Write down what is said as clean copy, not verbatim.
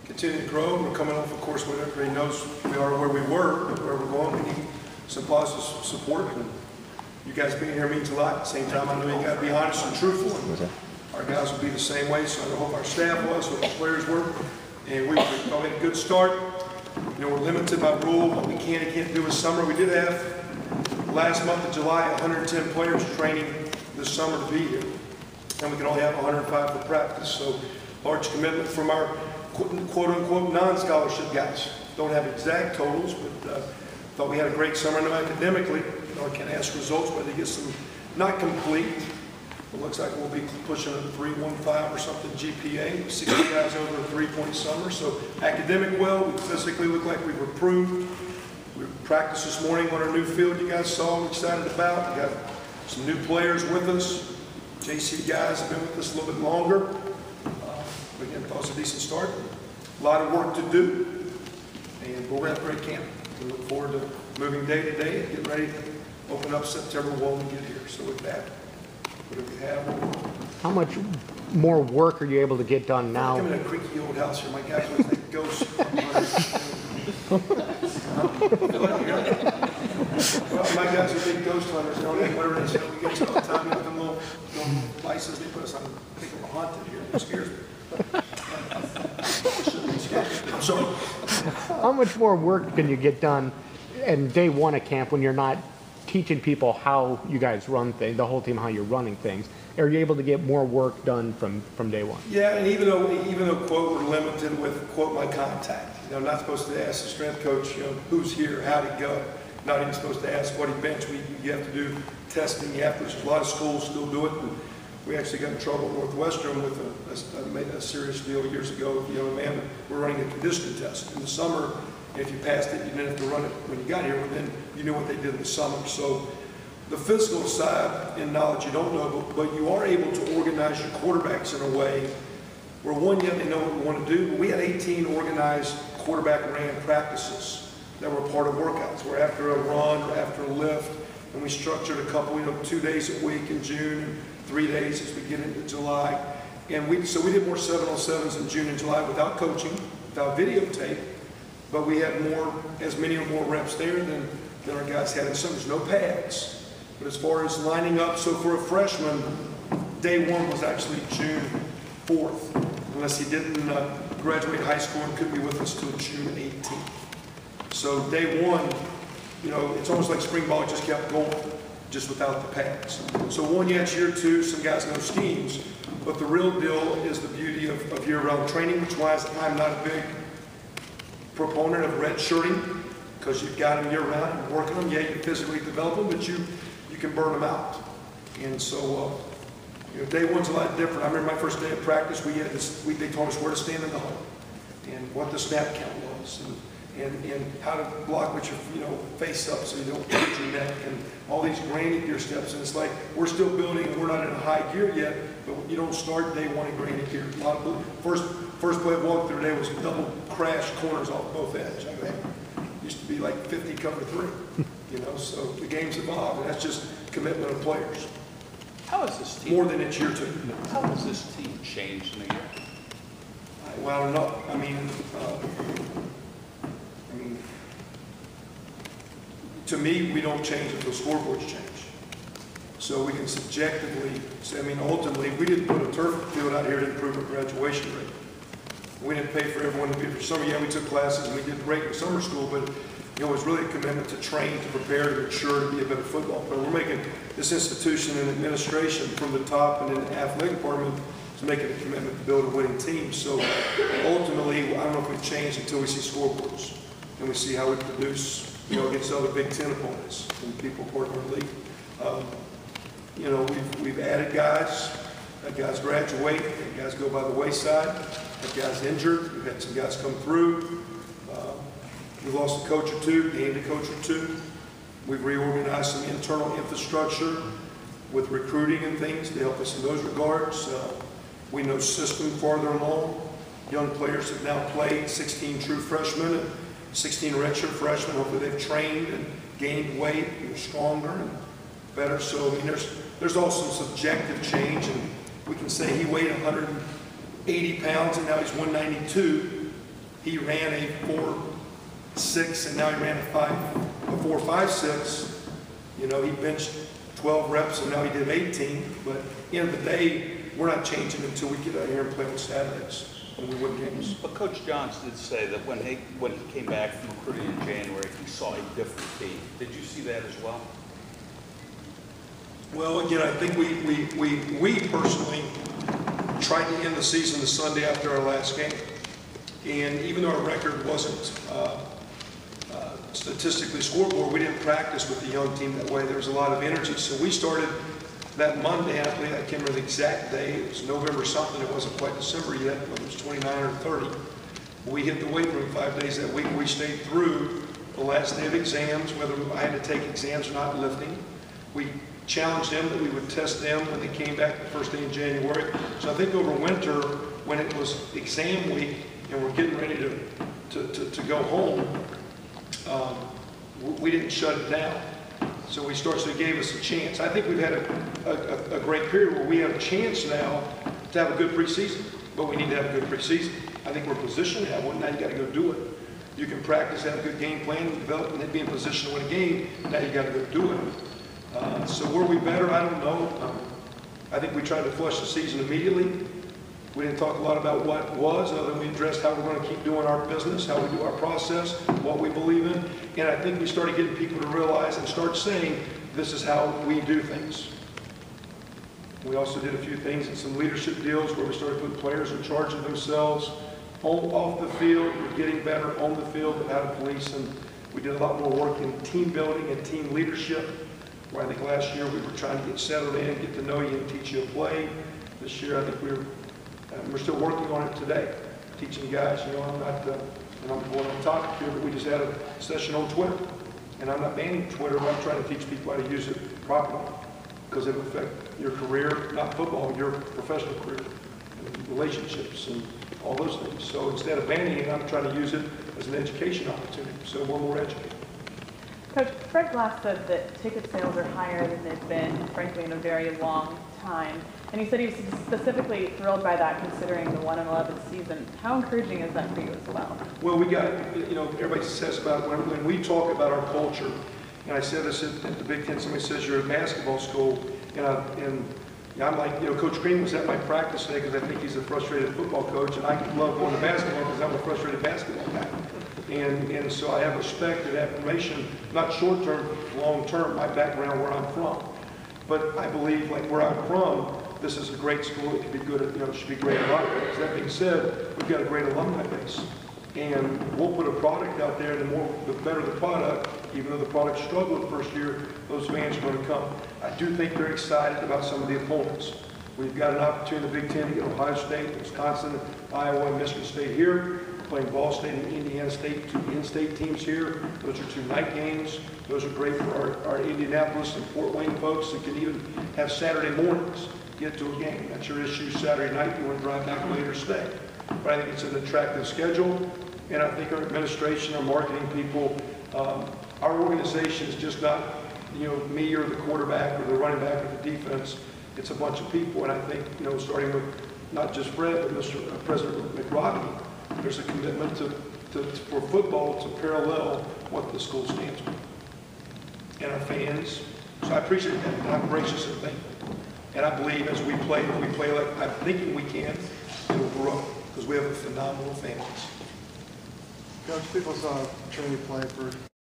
continue to grow. We're coming off, of course, what everybody knows we are where we were, but where we're going, we need some positive support. And you guys being here means a lot. At the same time, I know you got to be honest and truthful. And our guys will be the same way, so I hope our staff was, what the players were. And we probably had a good start. You know, we're limited by rule, what we can and can't do in summer. We did have, last month of July, 110 players training this summer to be here. And we can only have 105 for practice. So large commitment from our quote-unquote non-scholarship guys. Don't have exact totals, but thought we had a great summer. No, academically, you know, I can't ask results, but they get some, not complete. It looks like we'll be pushing a 3.15 or something GPA, 60 guys over a 3-point summer. So academic well, we physically look like we've improved. We practiced this morning on our new field you guys saw, we're excited about. We got some new players with us. JC guys have been with us a little bit longer. But again, thought it was a decent start. A lot of work to do. And we're going to have a great camp. We look forward to moving day to day and getting ready to open up September 1 when we get here. So with that, what do we have? How much more work are you able to get done now? I'm in a creaky old house here. My guys always think ghosts. Well, my guys are big ghost hunters. They don't even whatever they say. We get to all the time. We have them little licenses they put us on. I think we're haunted here. It scares me. So, how much more work can you get done in day one of camp when you're not teaching people how you guys run things, the whole team, how you're running things? Are you able to get more work done from day one? Yeah, and even though quote we're limited with quote my contact, you know, I'm not supposed to ask the strength coach, you know, who's here, how'd it go. Not even supposed to ask what he benched. You have to do testing. You have to. A lot of schools still do it. And we actually got in trouble at Northwestern with made a serious deal years ago. You know, man, we're running a conditioning test in the summer. And if you passed it, you didn't have to run it when you got here. But then you knew what they did in the summer. So the physical side and knowledge you don't know, but you are able to organize your quarterbacks in a way where one, yet they know what we want to do. But we had 18 organized quarterback ran practices that were part of workouts, where after a run or after a lift, and we structured a couple, you know, 2 days a week in June, and 3 days as we get into July. And so we did more 7-on-7s in June and July without coaching, without videotape, but we had as many or more reps there than our guys had in summer. There's no pads. But as far as lining up, so for a freshman, day one was actually June 4th, unless he didn't graduate high school and couldn't be with us till June 18th. So day one, you know, it's almost like spring ball just kept going, just without the pads. So one, yeah, it's year two, some guys know schemes, but the real deal is the beauty of year-round training, which why I'm not a big proponent of redshirting, because you've got them year-round and working them. Yeah, you physically develop them, but you can burn them out. And so, you know, day one's a lot different. I remember my first day of practice, they taught us where to stand in the huddle and what the snap count was. And how to block with your, you know, face up so you don't hurt your neck, and all these granny gear steps. And it's like we're still building, and we're not in a high gear yet, but you don't start day one in granny gear. A lot of first play I walked through today was double crash corners off both ends. I mean, used to be like 50 cover 3, you know. So the game's evolved, and that's just commitment of players. How has this team more than it's year two? How has this team changed in a year? Well, I don't know. I mean, to me, we don't change until scoreboards change. So we can subjectively say, I mean, ultimately, we didn't put a turf field out here to improve our graduation rate. We didn't pay for everyone to be for summer. Yeah, we took classes and we did great in summer school, but you know, it was really a commitment to train, to prepare, to mature, to be a better football player. We're making this institution and administration from the top and in the athletic department to make it a commitment to build a winning team. So ultimately, I don't know if we've changed until we see scoreboards and we see how we produce, you know, against other Big Ten opponents and people part of our league. You know, we've added guys. Had guys graduate. Had guys go by the wayside. Had guys injured. We've had some guys come through. We've lost a coach or two, gained a coach or two. We've reorganized some internal infrastructure with recruiting and things to help us in those regards. We know system farther along. Young players have now played, 16 true freshmen and 16 redshirt freshmen. Hopefully they've trained and gained weight and are stronger and better. So, I mean, there's also some subjective change, and we can say he weighed 180 pounds and now he's 192. He ran a 4.6 and now he ran a 4.56. You know, he benched 12 reps and now he did 18. But at the end of the day, we're not changing until we get out here and play on Saturdays when we win games. But Coach Johns did say that when he came back from recruiting in January, he saw a different team. Did you see that as well? Well, again, I think we personally tried to end the season the Sunday after our last game. And even though our record wasn't statistically scoreboard, we didn't practice with the young team that way. There was a lot of energy. So we started that Monday, I believe, I can't remember the exact day. It was November something. It wasn't quite December yet. It was 29 or 30. We hit the weight room 5 days that week. We stayed through the last day of exams, whether I had to take exams or not lifting. We challenged them that we would test them when they came back the first day in January. So I think over winter, when it was exam week and we're getting ready to go home, we didn't shut it down. So it gave us a chance. I think we've had a great period where we have a chance now to have a good preseason, but we need to have a good preseason. I think we're positioned to have one. Now you got to go do it. You can practice, have a good game plan, develop, and then be in position to win a game. Now you got to go do it. So were we better? I don't know. I think we tried to flush the season immediately. We didn't talk a lot about what was, other than we addressed how we're going to keep doing our business, how we do our process, what we believe in. And I think we started getting people to realize and start saying, this is how we do things. We also did a few things in some leadership deals where we started putting players in charge of themselves. Off the field, we're getting better on the field, but how to police. And we did a lot more work in team building and team leadership, where I think last year we were trying to get settled in, get to know you and teach you a play. This year I think we're still working on it today, teaching guys. You know, I'm not going on top here, but we just had a session on Twitter. And I'm not banning Twitter, but I'm trying to teach people how to use it properly, because it will affect your career, not football, your professional career, and relationships and all those things. So instead of banning it, I'm trying to use it as an education opportunity. So we're more educated. Coach, Fred Glass said that ticket sales are higher than they've been, frankly, in a very long time. And he said he was specifically thrilled by that, considering the 1-11 season. How encouraging is that for you as well? Well, we got, you know, everybody says about when we talk about our culture, and I said this at the Big Ten, somebody says you're a basketball school, and I'm like, you know, Coach Green was at my practice today because I think he's a frustrated football coach, and I love going to basketball because I'm a frustrated basketball guy. And so I have respect and admiration, not short-term, long-term, my background, where I'm from. But I believe, like where I'm from, this is a great school. It could be good at, you know, it should be great at a lot of things. That being said, we've got a great alumni base. And we'll put a product out there, and the better the product, even though the product struggled the first year, those fans are going to come. I do think they're excited about some of the opponents. We've got an opportunity in the Big Ten to get Ohio State, Wisconsin, Iowa, and Michigan State here. We're playing Ball State and Indiana State, two in-state teams here. Those are 2 night games. Those are great for our Indianapolis and Fort Wayne folks that can even have Saturday mornings get to a game. That's your issue Saturday night. You want to drive back later, stay. But I think it's an attractive schedule, and I think our administration, our marketing people, our organization is just not, you know, me or the quarterback or the running back or the defense. It's a bunch of people, and I think, you know, starting with not just Fred, but Mr. President McRobbie, there's a commitment for football to parallel what the school stands for, and our fans. So I appreciate that, and I'm gracious and thankful. And I believe as we play like I'm thinking we can, it'll grow, because we have a phenomenal fan base. Coach, people saw Trinity play for